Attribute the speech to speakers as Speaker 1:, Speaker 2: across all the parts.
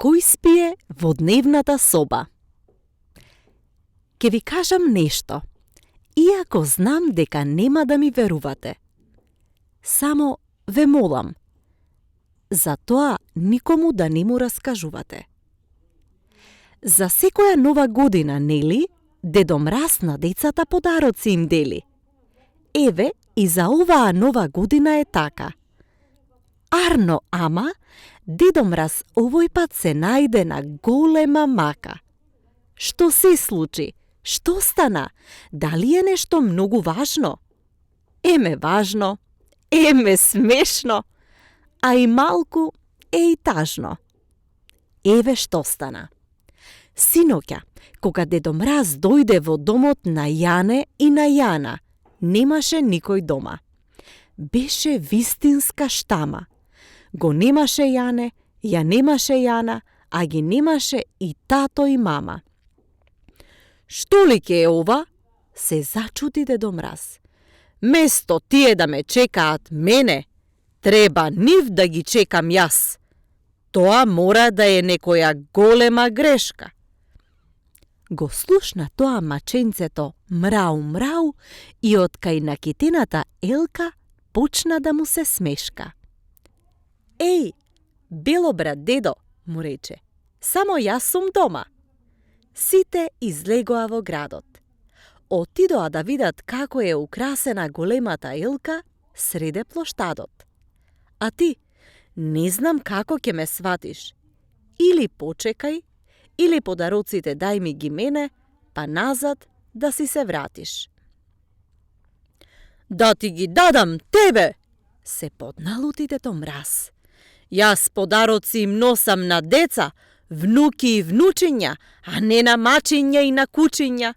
Speaker 1: Кој спие во дневната соба? Ке ви кажам нешто, иако знам дека нема да ми верувате. Само ве молам, за тоа никому да не му раскажувате. За секоја нова година, нели, Дедо Мраз на децата подароци им дели. Еве, и за оваа нова година е така. Арно, ама, Дедо Мраз овој пат се најде на голема мака. Што се случи? Што стана? Дали е нешто многу важно? Еме важно, еме смешно, а и малку е и тажно. Еве што стана. Синоќа, кога Дедо Мраз дојде во домот на Јане и на Јана, немаше никој дома. Беше вистинска штама. Го немаше Јане, ја немаше Јана, а ги немаше и тато и мама. Што ли ке е ова? Се зачуди Дедо Мраз. Место тие да ме чекаат мене, треба нив да ги чекам јас. Тоа мора да е некоја голема грешка. Го слушна тоа маченцето мрау мрау и од кај накитената Елка почна да му се смешка. Еј, Белобрат дедо, му рече, само јас сум дома. Сите излегоа во градот. Отидоа да видат како е украсена големата Елка среде плоштадот. А ти, не знам како ќе ме сватиш. Или почекај, или подароците дај ми ги мене, па назад да си се вратиш. Да ти ги дадам тебе, се подналути Дедо Мраз. Јас подароци им носам на деца, внуки и внучиња, а не на мачиња и на кучиња.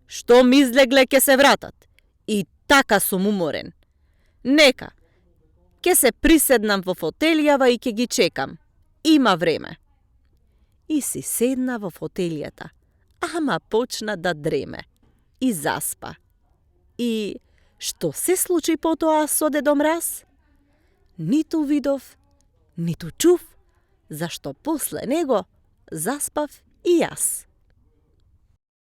Speaker 1: Што мизлегле ке се вратат? И така сум уморен. Нека, ке се приседнам во фотелијава и ке ги чекам. Има време. И си седна во фотелијата, ама почна да дреме. И заспа. И што се случи потоа со Дедо Мраз? Ниту видов, ниту чув, зашто после него заспав и јас.